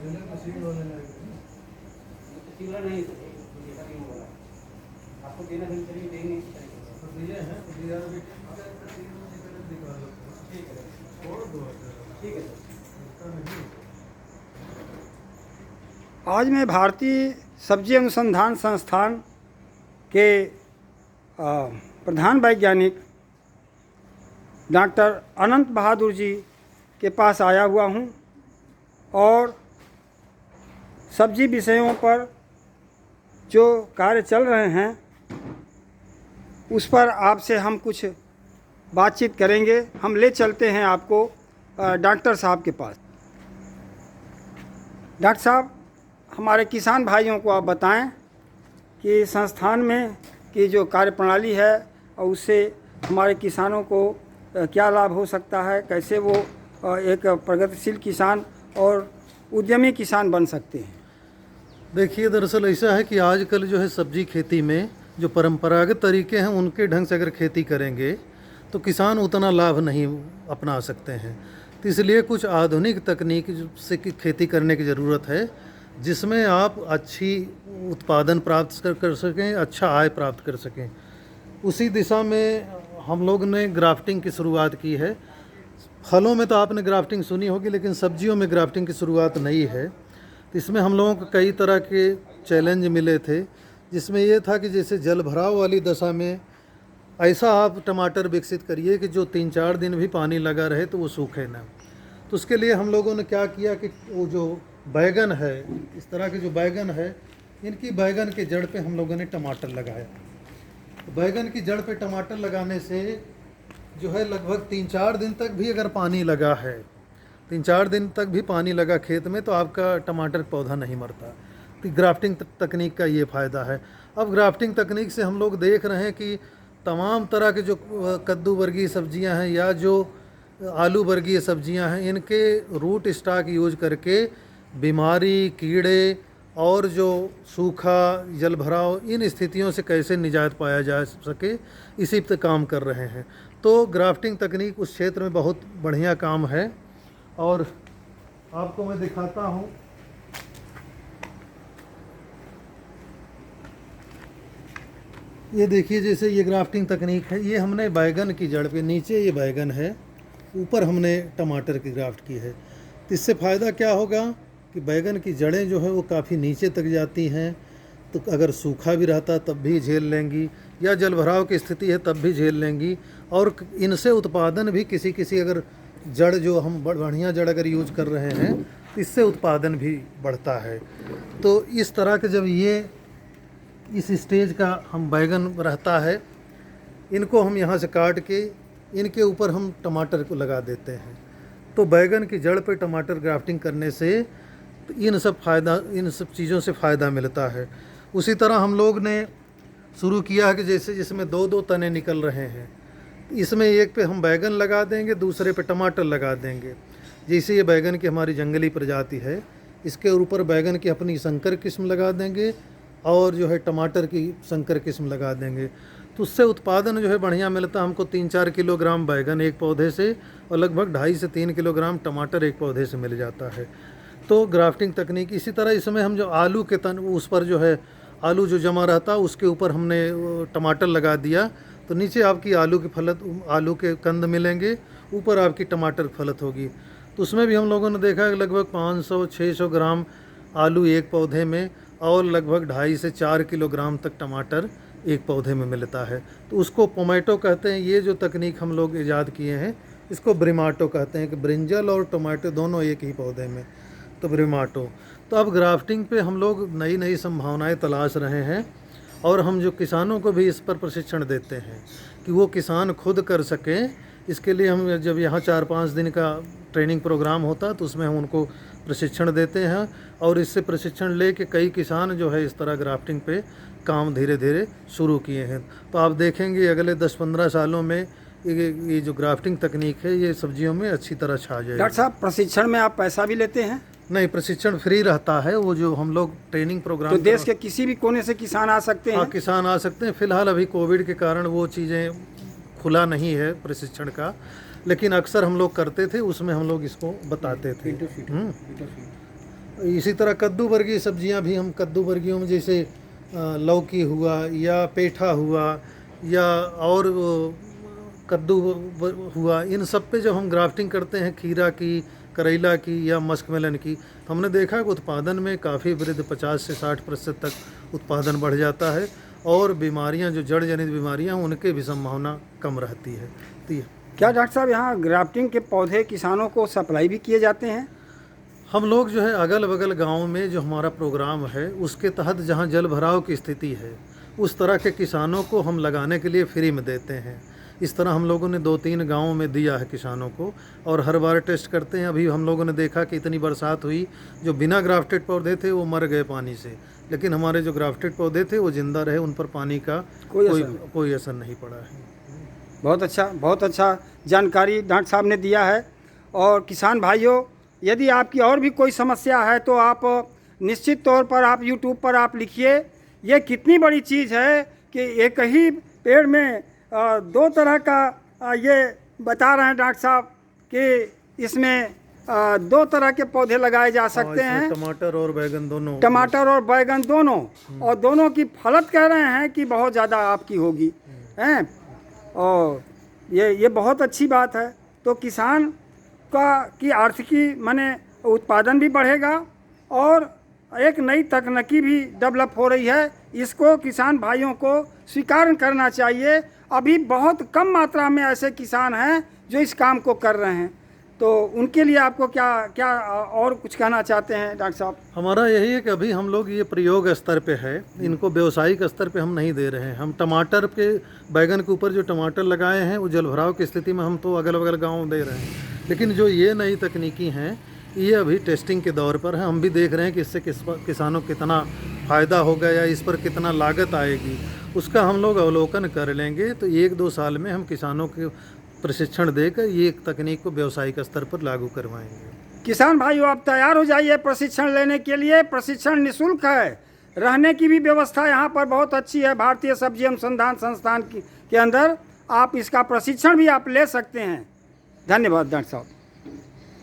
Single नहीं जैसा कि बोला आपको देना नहीं चाहिए देंगे ठीक है। आज मैं भारतीय सब्जी अनुसंधान संस्थान के प्रधान वैज्ञानिक डॉक्टर अनंत बहादुर जी के पास आया हुआ हूँ और सब्जी विषयों पर जो कार्य चल रहे हैं उस पर आपसे हम कुछ बातचीत करेंगे। हम ले चलते हैं आपको डॉक्टर साहब के पास। डॉक्टर साहब, हमारे किसान भाइयों को आप बताएं कि संस्थान में की जो कार्यप्रणाली है और उससे हमारे किसानों को क्या लाभ हो सकता है, कैसे वो एक प्रगतिशील किसान और उद्यमी किसान बन सकते हैं। देखिए, दरअसल ऐसा है कि आजकल जो है सब्जी खेती में जो परंपरागत तरीके हैं उनके ढंग से अगर खेती करेंगे तो किसान उतना लाभ नहीं अपना सकते हैं। तो इसलिए कुछ आधुनिक तकनीक से खेती करने की ज़रूरत है जिसमें आप अच्छी उत्पादन प्राप्त कर सकें, अच्छा आय प्राप्त कर सकें। उसी दिशा में हम लोग ने ग्राफ्टिंग की शुरुआत की है। फलों में तो आपने ग्राफ्टिंग सुनी होगी, लेकिन सब्जियों में ग्राफ्टिंग की शुरुआत नहीं है। तो इसमें हम लोगों को कई तरह के चैलेंज मिले थे, जिसमें ये था कि जैसे जल भराव वाली दशा में ऐसा आप टमाटर विकसित करिए कि जो 3-4 दिन भी पानी लगा रहे तो वो सूखे ना। तो उसके लिए हम लोगों ने क्या किया कि वो जो बैगन है, इस तरह के जो बैगन है, इनकी बैगन के जड़ पे हम लोगों ने टमाटर लगाया। तो बैगन की जड़ पे टमाटर लगाने से जो है लगभग 3-4 दिन तक भी अगर पानी लगा है, 3-4 दिन तक भी पानी लगा खेत में, तो आपका टमाटर पौधा नहीं मरता। तो ग्राफ्टिंग तकनीक का ये फ़ायदा है। अब ग्राफ्टिंग तकनीक से हम लोग देख रहे हैं कि तमाम तरह के जो कद्दू वर्गीय सब्जियां हैं या जो आलू वर्गीय सब्जियां हैं, इनके रूट स्टॉक यूज करके बीमारी, कीड़े और जो सूखा, जल भराव, इन स्थितियों से कैसे निजात पाया जा सके, इसी पे काम कर रहे हैं। तो ग्राफ्टिंग तकनीक उस क्षेत्र में बहुत बढ़िया काम है और आपको मैं दिखाता हूँ। ये देखिए, जैसे ये ग्राफ्टिंग तकनीक है, ये हमने बैगन की जड़ पे, नीचे ये बैगन है, ऊपर हमने टमाटर की ग्राफ्ट की है। तो इससे फ़ायदा क्या होगा कि बैगन की जड़ें जो है वो काफ़ी नीचे तक जाती हैं, तो अगर सूखा भी रहता तब भी झेल लेंगी, या जल भराव की स्थिति है तब भी झेल लेंगी। और इनसे उत्पादन भी किसी अगर जड़ जो हम बढ़िया जड़ अगर यूज कर रहे हैं, इससे उत्पादन भी बढ़ता है। तो इस तरह के जब ये इस स्टेज का हम बैगन रहता है, इनको हम यहाँ से काट के इनके ऊपर हम टमाटर को लगा देते हैं। तो बैगन की जड़ पे टमाटर ग्राफ्टिंग करने से तो इन सब चीज़ों से फ़ायदा मिलता है। उसी तरह हम लोग ने शुरू किया है कि जैसे जिसमें 2-2 तने निकल रहे हैं, इसमें एक पे हम बैगन लगा देंगे, दूसरे पे टमाटर लगा देंगे। जैसे ये बैगन की हमारी जंगली प्रजाति है, इसके ऊपर बैगन की अपनी संकर किस्म लगा देंगे और जो है टमाटर की संकर किस्म लगा देंगे। तो उससे उत्पादन जो है बढ़िया मिलता है हमको। 3-4 किलोग्राम बैगन एक पौधे से और लगभग 2.5 से 3 किलोग्राम टमाटर एक पौधे से मिल जाता है। तो ग्राफ्टिंग तकनीक इसी तरह, इसमें हम जो आलू के तन उस पर जो है आलू जो जमा रहता उसके ऊपर हमने टमाटर लगा दिया, तो नीचे आपकी आलू के कंद मिलेंगे, ऊपर आपकी टमाटर फलत होगी। तो उसमें भी हम लोगों ने देखा कि लगभग 500-600 ग्राम आलू एक पौधे में और लगभग 2.5 से 4 किलोग्राम तक टमाटर एक पौधे में मिलता है। तो उसको पोमैटो कहते हैं। ये जो तकनीक हम लोग ईजाद किए हैं इसको ब्रिमाटो कहते हैं कि ब्रिंजल और टमाटो दोनों एक ही पौधे में, तो ब्रिमाटो। तो अब ग्राफ्टिंग पे हम लोग नई नई संभावनाएं तलाश रहे हैं और हम जो किसानों को भी इस पर प्रशिक्षण देते हैं कि वो किसान खुद कर सकें। इसके लिए हम जब यहाँ 4-5 दिन का ट्रेनिंग प्रोग्राम होता है तो उसमें हम उनको प्रशिक्षण देते हैं और इससे प्रशिक्षण ले के कई किसान जो है इस तरह ग्राफ्टिंग पे काम धीरे धीरे शुरू किए हैं। तो आप देखेंगे अगले 10-15 सालों में ये जो ग्राफ्टिंग तकनीक है ये सब्जियों में अच्छी तरह छा जाएगी। डॉक्टर साहब, प्रशिक्षण में आप पैसा भी लेते हैं? नहीं, प्रशिक्षण फ्री रहता है। वो जो हम लोग ट्रेनिंग प्रोग्राम, तो देश के किसी भी कोने से किसान आ सकते हैं? हाँ, किसान आ सकते हैं। फिलहाल अभी कोविड के कारण वो चीज़ें खुला नहीं है प्रशिक्षण का, लेकिन अक्सर हम लोग करते थे, उसमें हम लोग इसको बताते थे। इसी तरह कद्दू वर्गीय सब्जियां भी हम कद्दू वर्गीयों में जैसे लौकी हुआ या पेठा हुआ या और कद्दू हुआ, इन सब पे जब हम ग्राफ्टिंग करते हैं खीरा की, करेला की या मस्कमेलन की, तो हमने देखा कि उत्पादन में काफ़ी वृद्धि 50 से 60% तक उत्पादन बढ़ जाता है और बीमारियां जो जड़ जनित बीमारियां उनके भी संभावना कम रहती है। तो क्या डॉक्टर साहब यहाँ ग्राफ्टिंग के पौधे किसानों को सप्लाई भी किए जाते हैं? हम लोग जो है अगल बगल गांव में जो हमारा प्रोग्राम है उसके तहत जहां जल भराव की स्थिति है उस तरह के किसानों को हम लगाने के लिए फ्री में देते हैं। इस तरह हम लोगों ने 2-3 गांवों में दिया है किसानों को और हर बार टेस्ट करते हैं। अभी हम लोगों ने देखा कि इतनी बरसात हुई, जो बिना ग्राफ्टेड पौधे थे वो मर गए पानी से, लेकिन हमारे जो ग्राफ्टेड पौधे थे वो जिंदा रहे, उन पर पानी का कोई असर नहीं पड़ा है। बहुत अच्छा जानकारी डॉक्टर साहब ने दिया है। और किसान भाइयों, यदि आपकी और भी कोई समस्या है तो आप निश्चित तौर पर आप YouTube पर आप लिखिए। ये कितनी बड़ी चीज़ है कि एक ही पेड़ में 2 तरह का ये बता रहे हैं डॉक्टर साहब कि इसमें 2 तरह के पौधे लगाए जा सकते हैं, टमाटर और बैगन दोनों, टमाटर और बैगन दोनों, और दोनों की फलत कह रहे हैं कि बहुत ज़्यादा आपकी होगी हैं। और ये बहुत अच्छी बात है। तो किसान की आर्थिकी माने उत्पादन भी बढ़ेगा और एक नई तकनीकी भी डेवलप हो रही है। इसको किसान भाइयों को स्वीकार करना चाहिए। अभी बहुत कम मात्रा में ऐसे किसान हैं जो इस काम को कर रहे हैं। तो उनके लिए आपको क्या और कुछ कहना चाहते हैं डॉक्टर साहब? हमारा यही है कि अभी हम लोग ये प्रयोग स्तर पे है, इनको व्यावसायिक स्तर पे हम नहीं दे रहे हैं। हम टमाटर के बैगन के ऊपर जो टमाटर लगाए हैं वो जलभराव की स्थिति में हम तो अगल बगल गाँव दे रहे हैं, लेकिन जो ये नई तकनीकी हैं ये अभी टेस्टिंग के दौर पर है। हम भी देख रहे हैं कि इससे किसानों को कितना फ़ायदा होगा या इस पर कितना लागत आएगी, उसका हम लोग अवलोकन कर लेंगे। तो 1-2 साल में हम किसानों को प्रशिक्षण देकर ये तकनीक को व्यावसायिक स्तर पर लागू करवाएंगे। किसान भाइयों, आप तैयार हो जाइए प्रशिक्षण लेने के लिए। प्रशिक्षण निःशुल्क है, रहने की भी व्यवस्था यहाँ पर बहुत अच्छी है। भारतीय सब्जी अनुसंधान संस्थान के अंदर आप इसका प्रशिक्षण भी आप ले सकते हैं। धन्यवाद डॉक्टर साहब।